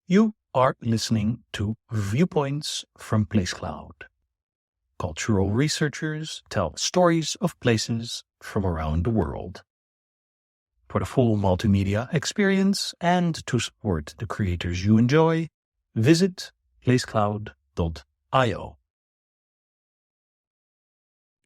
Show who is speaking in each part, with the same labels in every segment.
Speaker 1: You are listening to Viewpoints from Place Cloud. Cultural researchers tell stories of places from around the world. For the full multimedia experience and to support the creators you enjoy, visit placecloud.io.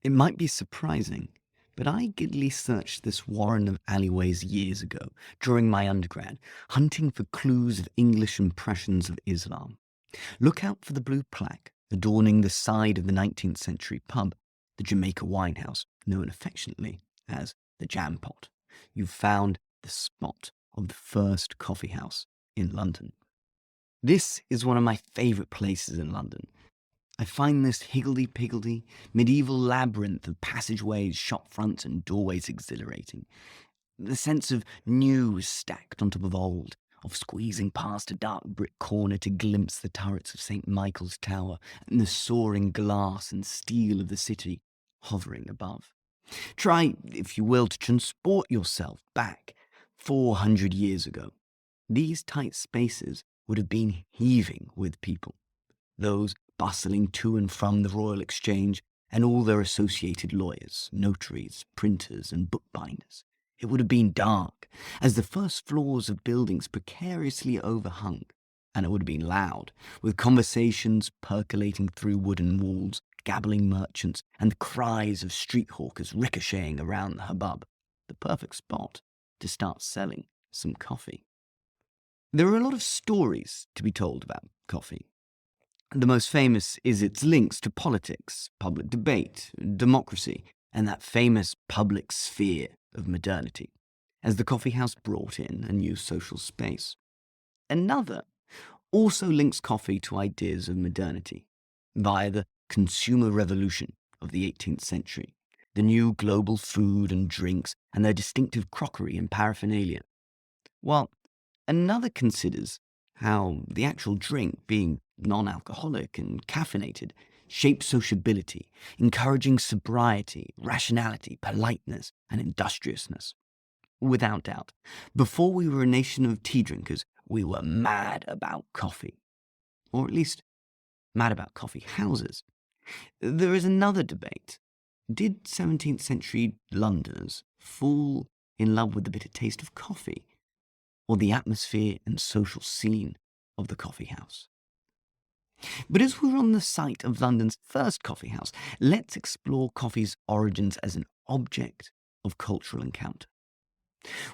Speaker 2: It might be surprising, but I giddily searched this warren of alleyways years ago, during my undergrad, hunting for clues of English impressions of Islam. Look out for the blue plaque adorning the side of the 19th century pub, the Jamaica Wine House, known affectionately as the Jam Pot. You've found the spot of the first coffee house in London. This is one of my favourite places in London. I find this higgledy-piggledy, medieval labyrinth of passageways, shop fronts and doorways exhilarating. The sense of new stacked on top of old, of squeezing past a dark brick corner to glimpse the turrets of St. Michael's Tower and the soaring glass and steel of the city hovering above. Try, if you will, to transport yourself back 400 years ago. These tight spaces would have been heaving with people. Those bustling to and from the Royal Exchange and all their associated lawyers, notaries, printers and bookbinders. It would have been dark, as the first floors of buildings precariously overhung, and it would have been loud, with conversations percolating through wooden walls, gabbling merchants, and the cries of street hawkers ricocheting around the hubbub. The perfect spot to start selling some coffee. There are a lot of stories to be told about coffee. The most famous is its links to politics, public debate, democracy, and that famous public sphere of modernity, as the coffee house brought in a new social space. Another also links coffee to ideas of modernity via the consumer revolution of the 18th century, the new global food and drinks and their distinctive crockery and paraphernalia. While another considers how the actual drink, being non-alcoholic and caffeinated, shaped sociability, encouraging sobriety, rationality, politeness, and industriousness. Without doubt, before we were a nation of tea drinkers, we were mad about coffee. Or at least, mad about coffee houses. There is another debate. Did 17th century Londoners fall in love with the bitter taste of coffee, or the atmosphere and social scene of the coffee house? But as we're on the site of London's first coffee house, let's explore coffee's origins as an object of cultural encounter.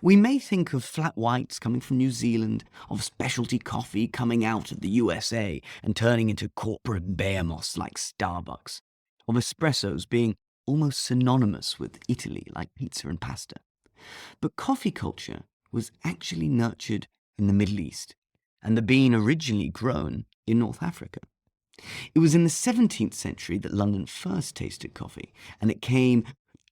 Speaker 2: We may think of flat whites coming from New Zealand, of specialty coffee coming out of the USA and turning into corporate behemoths like Starbucks, of espressos being almost synonymous with Italy like pizza and pasta. But coffee culture was actually nurtured in the Middle East, and the bean originally grown in North Africa. It was in the 17th century that London first tasted coffee, and it came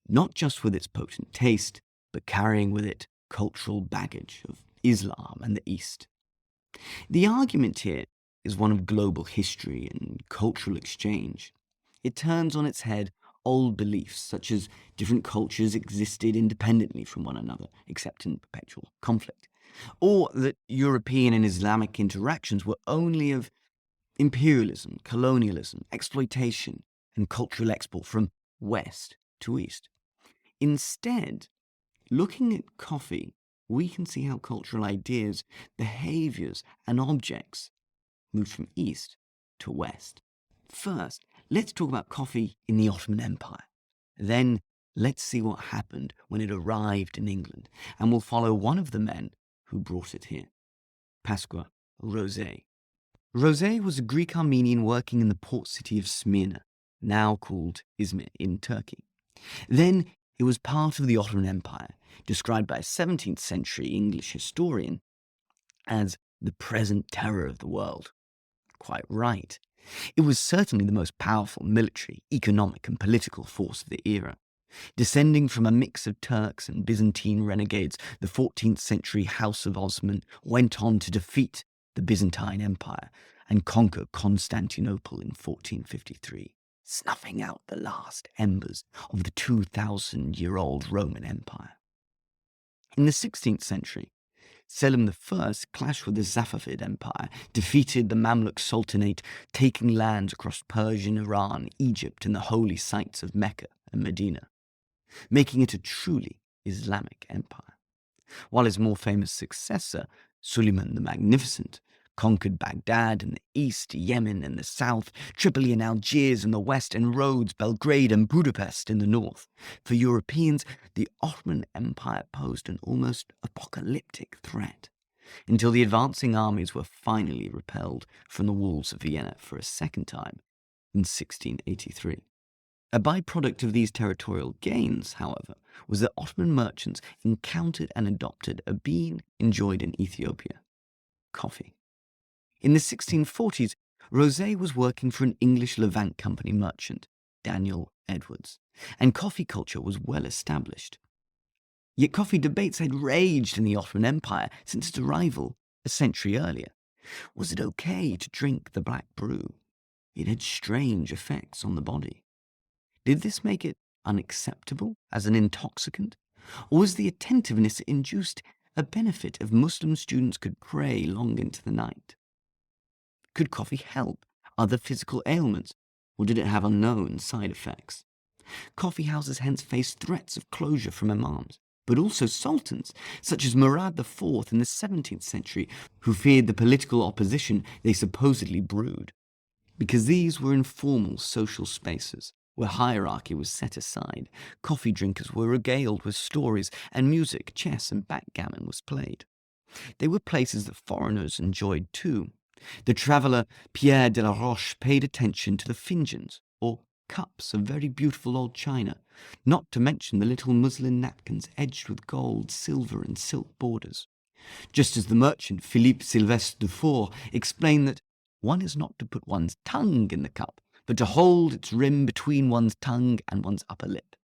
Speaker 2: not just with its potent taste, but carrying with it cultural baggage of Islam and the East. The argument here is one of global history and cultural exchange. It turns on its head old beliefs, such as different cultures existed independently from one another, except in perpetual conflict, or that European and Islamic interactions were only of imperialism, colonialism, exploitation, and cultural export from west to east. Instead, looking at coffee, we can see how cultural ideas, behaviors, and objects moved from east to west. First, let's talk about coffee in the Ottoman Empire. Then, let's see what happened when it arrived in England, and we'll follow one of the men who brought it here, Pasqua Rosé. Rosé was a Greek Armenian working in the port city of Smyrna, now called Izmir in Turkey. Then it was part of the Ottoman Empire, described by a 17th century English historian as the present terror of the world. Quite right. It was certainly the most powerful military, economic and political force of the era. Descending from a mix of Turks and Byzantine renegades, the 14th century House of Osman went on to defeat the Byzantine Empire and conquer Constantinople in 1453, snuffing out the last embers of the 2,000-year-old Roman Empire. In the 16th century, Selim I clashed with the Safavid Empire, defeated the Mamluk Sultanate, taking lands across Persian Iran, Egypt, and the holy sites of Mecca and Medina, making it a truly Islamic empire. While his more famous successor, Suleiman the Magnificent, conquered Baghdad in the east, Yemen in the south, Tripoli and Algiers in the west, and Rhodes, Belgrade, and Budapest in the north. For Europeans, the Ottoman Empire posed an almost apocalyptic threat, until the advancing armies were finally repelled from the walls of Vienna for a second time in 1683. A byproduct of these territorial gains, however, was that Ottoman merchants encountered and adopted a bean enjoyed in Ethiopia: coffee. In the 1640s, Rosé was working for an English Levant Company merchant, Daniel Edwards, and coffee culture was well established. Yet coffee debates had raged in the Ottoman Empire since its arrival a century earlier. Was it okay to drink the black brew? It had strange effects on the body. Did this make it unacceptable as an intoxicant? Or was the attentiveness it induced a benefit if Muslim students could pray long into the night? Could coffee help other physical ailments, or did it have unknown side effects? Coffee houses hence faced threats of closure from imams, but also sultans, such as Murad IV in the 17th century, who feared the political opposition they supposedly brewed. Because these were informal social spaces, where hierarchy was set aside, coffee drinkers were regaled with stories, and music, chess, and backgammon was played. They were places that foreigners enjoyed too. The traveller Pierre de la Roche paid attention to the finjans, or cups of very beautiful old china, not to mention the little muslin napkins edged with gold, silver, and silk borders. Just as the merchant Philippe Sylvestre Dufour explained that one is not to put one's tongue in the cup, but to hold its rim between one's tongue and one's upper lip.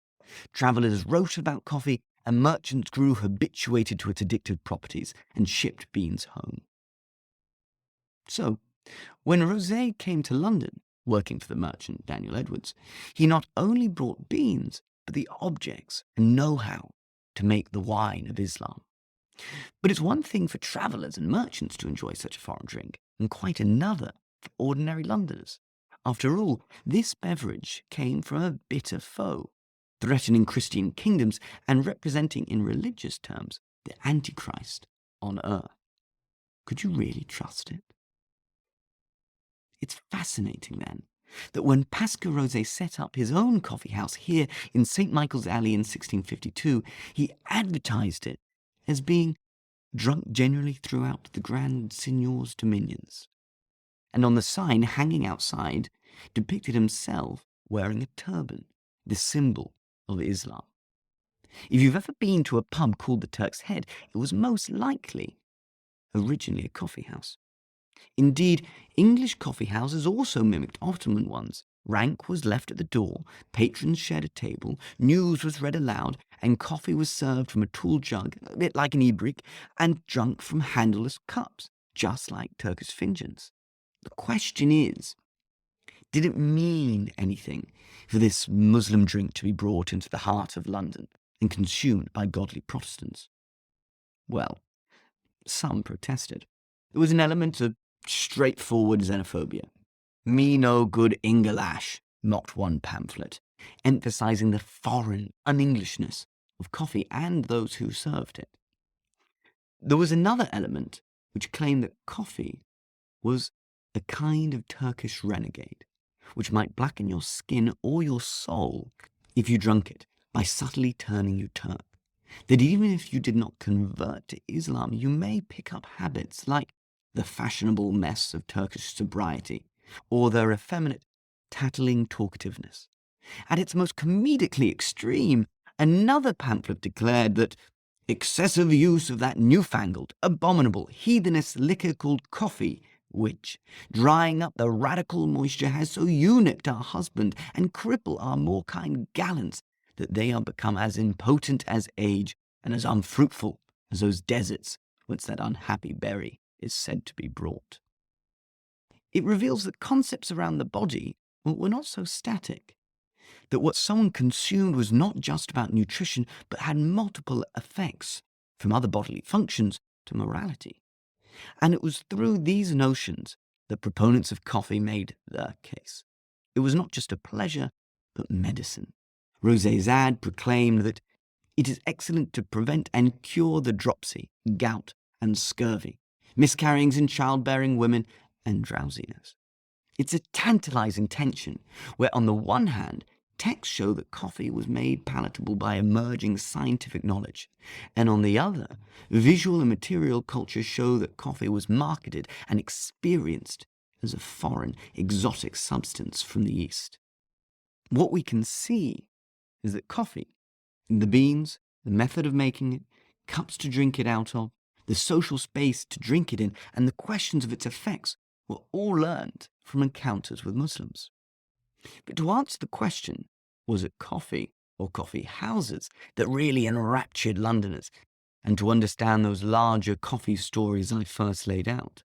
Speaker 2: Travellers wrote about coffee, and merchants grew habituated to its addictive properties and shipped beans home. So, when Rosé came to London, working for the merchant Daniel Edwards, he not only brought beans, but the objects and know-how to make the wine of Islam. But it's one thing for travellers and merchants to enjoy such a foreign drink, and quite another for ordinary Londoners. After all, this beverage came from a bitter foe, threatening Christian kingdoms and representing in religious terms the Antichrist on earth. Could you really trust it? It's fascinating, then, that when Pascal Rosé set up his own coffee house here in St. Michael's Alley in 1652, he advertised it as being drunk generally throughout the Grand Signor's dominions. And on the sign hanging outside depicted himself wearing a turban, the symbol of Islam. If you've ever been to a pub called the Turk's Head, it was most likely originally a coffee house. Indeed, English coffee houses also mimicked Ottoman ones. Rank was left at the door, patrons shared a table, news was read aloud, and coffee was served from a tall jug, a bit like an ibrik, and drunk from handleless cups, just like Turkish finjans. The question is, did it mean anything for this Muslim drink to be brought into the heart of London and consumed by godly Protestants? Well, some protested. There was an element of straightforward xenophobia. "Me no good Englash," mocked one pamphlet, emphasizing the foreign un-Englishness of coffee and those who served it. There was another element which claimed that coffee was a kind of Turkish renegade, which might blacken your skin or your soul if you drank it by subtly turning you Turk. That even if you did not convert to Islam, you may pick up habits like the fashionable mess of Turkish sobriety, or their effeminate, tattling talkativeness. At its most comedically extreme, another pamphlet declared that excessive use of that newfangled, abominable, heathenist liquor called coffee, which, drying up the radical moisture, has so eunuched our husband and cripple our more kind gallants, that they are become as impotent as age, and as unfruitful as those deserts whence that unhappy berry is said to be brought. It reveals that concepts around the body were not so static, that what someone consumed was not just about nutrition, but had multiple effects, from other bodily functions to morality. And it was through these notions that proponents of coffee made their case. It was not just a pleasure, but medicine. Rosé proclaimed that it is excellent to prevent and cure the dropsy, gout, and scurvy, miscarryings in childbearing women, and drowsiness. It's a tantalizing tension where, on the one hand, texts show that coffee was made palatable by emerging scientific knowledge, and on the other, visual and material culture show that coffee was marketed and experienced as a foreign, exotic substance from the East. What we can see is that coffee, the beans, the method of making it, cups to drink it out of, the social space to drink it in, and the questions of its effects were all learned from encounters with Muslims. But to answer the question, was it coffee or coffee houses that really enraptured Londoners? And to understand those larger coffee stories I first laid out,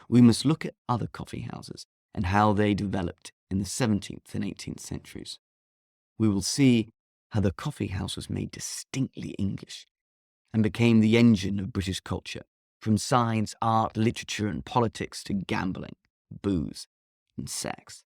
Speaker 2: we must look at other coffee houses and how they developed in the 17th and 18th centuries. We will see how the coffee house was made distinctly English and became the engine of British culture, from science, art, literature, and politics to gambling, booze, and sex.